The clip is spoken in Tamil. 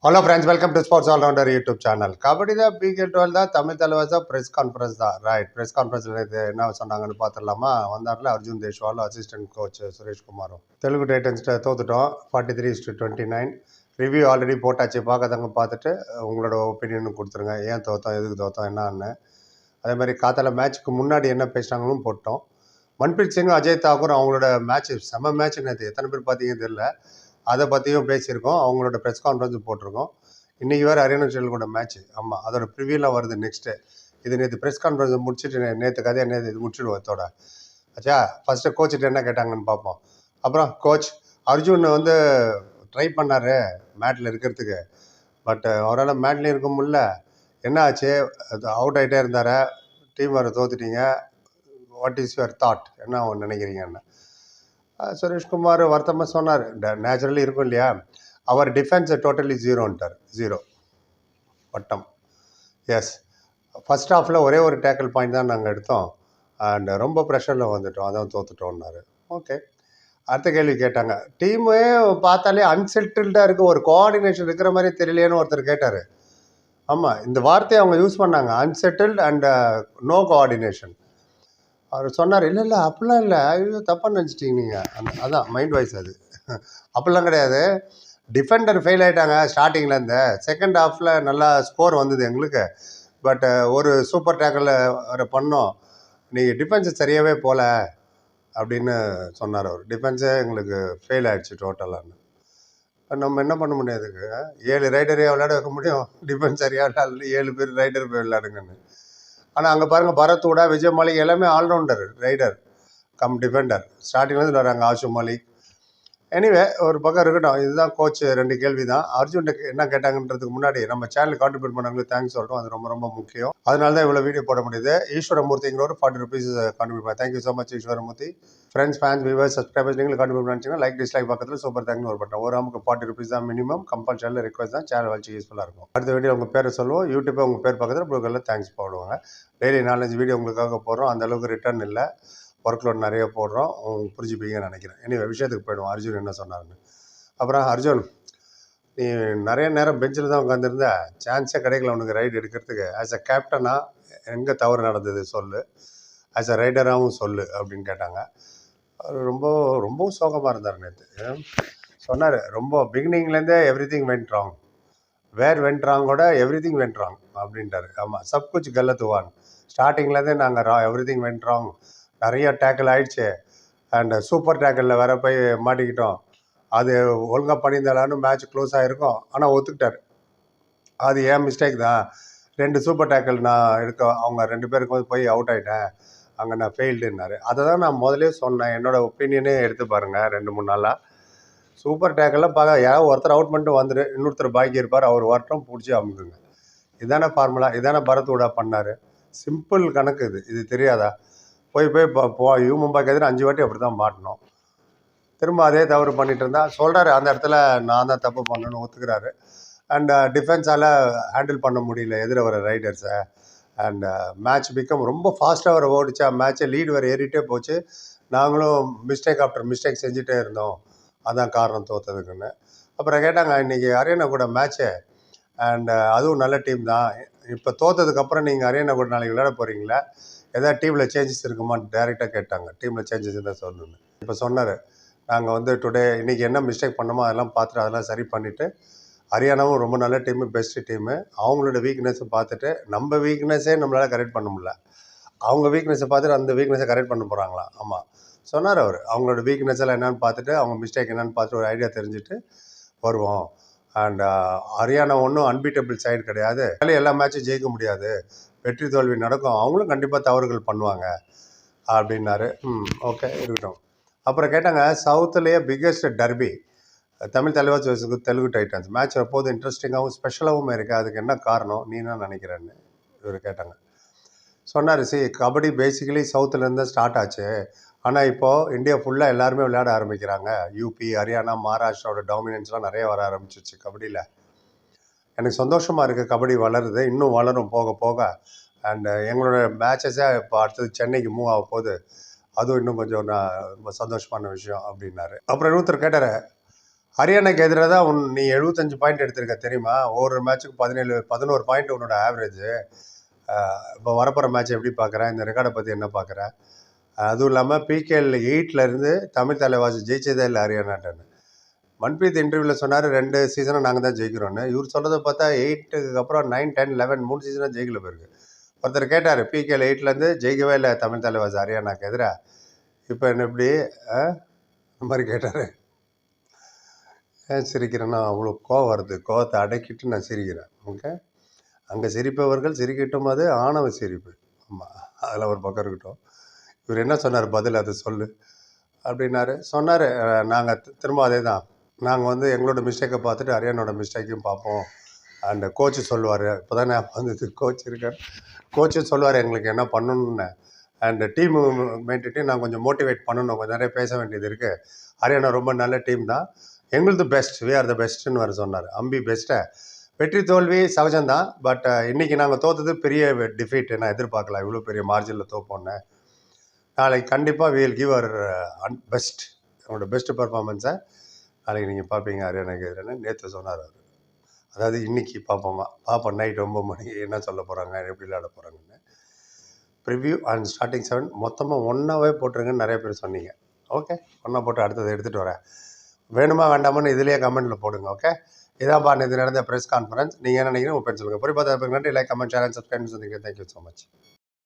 Hello friends, welcome to sports allrounder YouTube channel. Kabaddi தான் BK12 தான், தமிழ் தலைவாசா ப்ரெஸ் கான்ஃபரன்ஸ் தான். ரைட், ப்ரெஸ் கான்ஃபரன்ஸில் இது என்ன சொன்னாங்கன்னு பார்த்துடலாமா? வந்தார்ல அர்ஜுன் தேஷ்வால், அசிஸ்டன்ட் கோச் சுரேஷ்குமாரும். தெலுங்கு டைட்டன்ஸ்கிட்ட தோத்துட்டோம் 43-29. ரிவ்யூ ஆல்ரெடி போட்டாச்சு, பார்க்காதவங்க பார்த்துட்டு உங்களோட ஒப்பீனியனும் கொடுத்துருங்க. ஏன் தோத்தோம், எதுக்கு தோத்தோம், என்னான்னு. அதே மாதிரி காத்தால மேட்ச்சுக்கு முன்னாடி என்ன பேசினாங்களும் போட்டோம். மன்பிரீத் சிங், அஜய் தாக்கூர் அவங்களோட மேட்ச் செம்ம மேட்ச். நேற்று எத்தனை பேர் பார்த்தீங்கன்னு தெரியல, அதை பற்றியும் பேசியிருக்கோம். அவங்களோட ப்ரெஸ் கான்ஃபரன்ஸும் போட்டிருக்கோம். இன்றைக்கி வேறு ஹரியானா ஸ்டைல் கூட மேட்ச். ஆமாம், அதோட ப்ரிவியூலாம் வருது நெக்ஸ்ட்டு. இது நேற்று ப்ரெஸ் கான்ஃபரன்ஸ் முடிச்சுட்டு நேற்று கதையை நேற்று இது முடிச்சுடுவோம் இதோட. ஆச்சா, ஃபஸ்ட்டு கோச்சிட்டு என்ன கேட்டாங்கன்னு பார்ப்போம். அப்புறம் கோச் அர்ஜுன் வந்து ட்ரை பண்ணார் மேட்டில் இருக்கிறதுக்கு. பட் அவரால் மேட்லேயும் இருக்க முடியல. என்ன ஆச்சு, அவுட் ஆகிட்டே இருந்தார், டீம் வேறு தோத்துட்டீங்க. வாட் இஸ் யுவர் தாட், என்ன நினைக்கிறீங்கன்னு சுரேஷ்குமார் வருத்தமாக சொன்னார். நேச்சுரலி இருக்கும் இல்லையா, அவர் டிஃபென்ஸை டோட்டலி ஜீரோன்ட்டார். ஜீரோ பட்டம். எஸ், ஃபஸ்ட் ஹாஃபில் ஒரே ஒரு டேக்கிள் பாயிண்ட் தான் நாங்கள் எடுத்தோம். அண்ட் ரொம்ப ப்ரெஷரில் வந்துட்டோம், அதான் தோத்துட்டோம்னாரு. ஓகே, அடுத்த கேள்வி கேட்டாங்க. டீமே பார்த்தாலே அன்செட்டில்டாக இருக்குது, ஒரு கோஆர்டினேஷன் இருக்கிற மாதிரி தெரியலையேன்னு ஒருத்தர் கேட்டார். ஆமாம், இந்த வார்த்தையை அவங்க யூஸ் பண்ணாங்க, அன்செட்டில்டு அண்ட் நோ கோஆர்டினேஷன். அவர் சொன்னார், இல்லை இல்லை அப்படிலாம் இல்லை, ஐயோ தப்பாக நினச்சிட்டிங்க நீங்கள். அதான் மைண்ட் வாய்ஸ் அது. அப்படிலாம் கிடையாது. டிஃபெண்டர் ஃபெயில் ஆகிட்டாங்க ஸ்டார்டிங்லேருந்து. செகண்ட் ஹாஃபில் நல்லா ஸ்கோர் வந்தது எங்களுக்கு. பட் ஒரு சூப்பர் டேக்கில் வர பண்ணோம். நீங்கள் டிஃபென்ஸு சரியாகவே போகல அப்படின்னு சொன்னார் அவர். டிஃபென்ஸே எங்களுக்கு ஃபெயில் ஆகிடுச்சு டோட்டலான்னு. நம்ம என்ன பண்ண முடியாதுக்கு, 7 ரைடரையாக விளையாட வைக்க முடியும்? டிஃபென்ஸ் சரியாக விளையாடல, 7 பேர் ரைடர் போய் விளையாடுங்கன்னு. ஆனால் அங்கே பாருங்கள், பரத்தோட விஜய் மாலிக் எல்லாமே ஆல்ரவுண்டர், ரைடர் கம் டிஃபெண்டர். ஸ்டார்டிங்லேருந்து வராங்க, ஆஷு மாலிக். எனிவே, ஒரு பக்கம் இருக்கட்டும். இதுதான் கோச் 2 கேள்வி தான். அர்ஜுன் என்ன கேட்டாங்கன்றதுக்கு முன்னாடி நம்ம சேனல் கான்ட்ரிபியூட் பண்ணவங்களுக்கு தேங்க்ஸ் சொல்கிறோம். அது ரொம்ப ரொம்ப முக்கியம். அதனால தான் இவ்வளோ வீடியோ போட முடியுது. ஈஸ்வரமூர்த்திங்கிற ஒரு 40 rupees கான்ட்ரிபியூட் பண்ண. Thank you so much Eswaramoorthy. Friends, fans, viewers, subscribers நீங்களும் கான்ட்ரிபியூட் பண்ணிச்சிங்கன்னா லைக் டிஸ்லைக் பக்கத்தில் சூப்பர் தேங்க்னு ஒரு பட்டன். ஒரு நமக்கு 40 rupees தான் மினிமம். கம்பல்சரியில் ரிக்வஸ்ட் தான், சேனல் வச்சு யூஸ்ஃபுல்லாக இருக்கும். அடுத்த வீடியோ உங்கள் பேரை சொல்லுவோம். யூடியூப்பை உங்கள் பேர் பக்கத்தில் ப்ளூக்கரில் தேங்க்ஸ் போடுவாங்க. டெய்லி 4-5 வீடியோ உங்களுக்காக போடுறோம். அந்தளவுக்கு ரிட்டர்ன் இல்லை, ஒர்க் லோட் நிறைய போடுறோம். புரிஞ்சுப்பீங்கன்னு நினைக்கிறேன். எனிவே, விஷயத்துக்கு போயிடுவோம். அர்ஜுன் என்ன சொன்னார்னு. அப்புறம் அர்ஜுன், நீ நிறைய நேரம் பெஞ்சில் தான் உட்காந்துருந்த, சான்ஸே கிடைக்கல உனக்கு ரைடு எடுக்கிறதுக்கு. ஆஸ் அ கேப்டனாக எங்கே தவறு நடந்தது சொல்லு, ஆஸ் அ ரைடராகவும் சொல்லு அப்படின்னு கேட்டாங்க. அவர் ரொம்பவும் சோகமாக இருந்தார் நேற்று. சொன்னார், ரொம்ப பிகினிங்லேருந்தே everything went wrong, where went ராங்கோட எவ்ரி திங் வென்ட் ராங் அப்படின்ட்டார். ஆமாம், சப் குச் கல்லத்துவான். ஸ்டார்டிங்லேருந்தே நாங்கள் எவ்ரி திங் வென்ட் ராங், நிறைய டேக்கிள் ஆயிடுச்சு. அண்ட் சூப்பர் டேக்கிளில் வேற போய் மாட்டிக்கிட்டோம். அது ஒழுங்காக பண்ணியிருந்தாலும் மேட்ச் க்ளோஸ் ஆகிருக்கும். ஆனால் ஒத்துக்கிட்டார், அது ஏன் மிஸ்டேக் தான். 2 சூப்பர் டேக்கிள் நான் அவங்க 2 பேருக்கு போய் அவுட் ஆகிட்டேன், அங்கே நான் ஃபெயில்டுன்னாரு. அதை தான் நான் முதலே சொன்னேன். என்னோட ஒப்பீனியனே எடுத்து பாருங்கள். 2-3 நாளாக சூப்பர் டேக்கிள்லாம் பார்க்க, யாராவது ஒருத்தர் அவுட் பண்ணிட்டு வந்துடு, இன்னொருத்தர் பாக்கி இருப்பார், அவர் வரட்டும், பிடிச்சி அமுக்குங்க. இதானே ஃபார்முலா, இதானே பரத்வூடா பண்ணார். சிம்பிள் கணக்கு இது தெரியாதா? போய் யூ மும்பாய்க்கு எதிராக 5 வாட்டி அப்படி தான் மாட்டணும். திரும்ப அதே தவறு பண்ணிட்டு இருந்தா சொல்கிறாரு, அந்த இடத்துல நான் தான் தப்பு பண்ணணும்னு ஒத்துக்கிறாரு. அண்ட் டிஃபென்ஸால் ஹேண்டில் பண்ண முடியல எதிர வர ரைடர்ஸை. அண்ட் மேட்ச் ரொம்ப ஃபாஸ்ட்டாக வர ஓடிச்சா, மேட்ச்சை லீடு வர ஏறிட்டே போச்சு. நாங்களும் மிஸ்டேக் ஆஃப்டர் மிஸ்டேக் செஞ்சுட்டே இருந்தோம், அதான் காரணம் தோற்றதுக்குன்னு. அப்புறம் கேட்டாங்க, இன்றைக்கி ஹரியானா கூட மேட்ச்சு, அண்ட் அதுவும் நல்ல டீம் தான். இப்போ தோற்றதுக்கப்புறம் நீங்கள் ஹரியானா கூட நாளைக்கு விளையாட போகிறீங்களா, எதாவது டீமில் சேஞ்சஸ் இருக்குமான்னு டைரெக்டாக கேட்டாங்க. டீமில் சேஞ்சஸ் இருந்தால் சொல்லணுன்னு. இப்போ சொன்னார், நாங்கள் டுடே இன்றைக்கி என்ன மிஸ்டேக் பண்ணோமோ அதெல்லாம் பார்த்துட்டு அதெல்லாம் சரி பண்ணிவிட்டு, ஹரியானாவும் ரொம்ப நல்ல டீமு, பெஸ்ட்டு டீமு. அவங்களோட வீக்னஸை பார்த்துட்டு, நம்ம வீக்னஸே நம்மளால் கரெக்ட் பண்ண முடியல, அவங்க வீக்னஸை பார்த்துட்டு அந்த வீக்னஸை கரெக்ட் பண்ண போகிறாங்களாம். ஆமாம், சொன்னார் அவர். அவங்களோட வீக்னஸ் எல்லாம் என்னென்னு பார்த்துட்டு, அவங்க மிஸ்டேக் என்னென்னு பார்த்துட்டு ஒரு ஐடியா தெரிஞ்சுட்டு வருவோம். அண்ட் ஹரியானா ஒன்றும் அன்பீட்டபிள் சைடு கிடையாது, எல்லா மேட்சும் ஜெயிக்க முடியாது, வெற்றி தோல்வி நடக்கும், அவங்களும் கண்டிப்பாக தவறுகள் பண்ணுவாங்க அப்படின்னாரு. ஓகே, இருக்கட்டும். அப்புறம் கேட்டாங்க, சவுத்துலேயே biggest derby Tamil Thalaivas versus Telugu titans match எப்போது இன்ட்ரெஸ்டிங்காகவும் ஸ்பெஷலாகவும் இருக்குது, அதுக்கு என்ன காரணம், நீ என்ன நினைக்கிறேன்னு இவர் கேட்டாங்க. சொன்னார், கபடி பேசிக்கலி சவுத்துலேருந்து ஸ்டார்ட் ஆச்சு, ஆனால் இப்போது இந்தியா ஃபுல்லாக எல்லாருமே விளையாட ஆரம்பிக்கிறாங்க. யூபி, ஹரியானா, மகாராஷ்டிராவோட டாமினன்ஸ்லாம் நிறைய வர ஆரம்பிச்சிச்சு கபடியில். எனக்கு சந்தோஷமாக இருக்குது, கபடி வளருது, இன்னும் வளரும் போக போக. அண்டு எங்களோட மேட்சஸே இப்போ அடுத்தது சென்னைக்கு மூவ் ஆக போகுது, அதுவும் இன்னும் கொஞ்சம் ரொம்ப சந்தோஷமான விஷயம் அப்படின்னாரு. அப்புறம் இன்னொருத்தர் கேட்டார், ஹரியானாக்கு எதிராக தான் நீ 75 பாயிண்ட் எடுத்திருக்க தெரியுமா? ஒவ்வொரு மேட்ச்சுக்கு 11 பாயிண்ட் உன்னோட ஆவரேஜு. இப்போ வரப்போகிற மேட்ச் எப்படி பார்க்குறேன்? இந்த ரெக்கார்டை பற்றி என்ன பார்க்குறேன்? அதுவும் இல்லாமல் பிகேஎல் 8லேருந்து தமிழ் தலைவாசி ஜெயிச்சதே இல்லை ஹரியானாட்டன்னு. மன்பிரீத் இன்டர்வியூவில் சொன்னார் 2 சீசனாக நாங்கள் தான் ஜெயிக்கிறோன்னு. இவர் சொல்கிறத பார்த்தா 8க்கு அப்புறம் 9, 10, 11 3 சீசனாக ஜெயிக்கல போயிருக்கு. ஒருத்தர் கேட்டார் பிகேஎல் 8லேருந்து ஜெயிக்கவே இல்லை தமிழ் தலைவாசி ஹரியானாக்கு எதிராக, இப்போ என்ன இப்படி இந்த மாதிரி கேட்டார். ஏன் சிரிக்கிறேன்னா அவ்வளோ கோவம் வருது. கோவத்தை அடக்கிட்டு நான் சிரிக்கிறேன். ஓகே, அங்கே சிரிப்பவர்கள் சிரிக்கட்டும், அது ஆணவ சிரிப்பு. ஆமாம், அதில் ஒரு பக்கம் இருக்கட்டும். இவர் என்ன சொன்னார் பதில் அதை சொல்லு அப்படின்னாரு. சொன்னார் நாங்கள் திரும்ப அதே தான், நாங்கள் வந்து எங்களோட மிஸ்டேக்கை பார்த்துட்டு ஹரியானோட மிஸ்டேக்கையும் பார்ப்போம். அண்ட் கோச்சு சொல்லுவார், இப்போ தான் நான் வந்து கோச் இருக்கார், கோச்சும் சொல்லுவார் எங்களுக்கு என்ன பண்ணணுன்னு. அண்ட் டீம் மேட்டுட்டு நான் கொஞ்சம் மோட்டிவேட் பண்ணணும், கொஞ்சம் நிறைய பேச வேண்டியது இருக்குது. ஹரியானா ரொம்ப நல்ல டீம் தான், எங்களுது பெஸ்ட், வி ஆர் த பெஸ்ட்டுன்னு வர சொன்னார். அம்பி பெஸ்ட்டை, வெற்றி தோல்வி சகஜம்தான். பட் இன்றைக்கி நாங்கள் தோற்றது பெரிய டிஃபீட், நான் எதிர்பார்க்கலாம் இவ்வளோ பெரிய மார்ஜினில் தோப்போன்னு. நாளைக்கு கண்டிப்பாக வீல் கிவ் அவர் பெஸ்ட், அவங்களோட பெஸ்ட் பர்ஃபார்மன்ஸை நாளைக்கு நீங்கள் பார்ப்பீங்க ஹரியானாக்கு எதிரான. நேற்று சொன்னார் அவர், அதாவது இன்றைக்கி பார்ப்போம் நைட் 9 மணிக்கு என்ன சொல்ல போகிறாங்க, எப்படி விளையாட போகிறாங்கன்னு. ப்ரிவ்யூ அண்ட் ஸ்டார்டிங் 7 மொத்தமாக ஒன்றாவே போட்டுருங்கன்னு நிறைய பேர் சொன்னீங்க. ஓகே, ஒன்றா போட்டு அடுத்தது எடுத்துகிட்டு வரேன். வேணுமா வேண்டாமான்னு இதுலேயே கமெண்ட்டில் போடுங்க. ஓகே, இதான்ப்பா இது நடந்த ப்ரெஸ் கான்ஃபரன்ஸ். நீங்கள் என்ன நினைக்கிறீங்க உங்கள் பேர் சொல்லுங்கள். பொறுப்பாக நன்றி. Like, comment, share and subscribe. Thank you so much.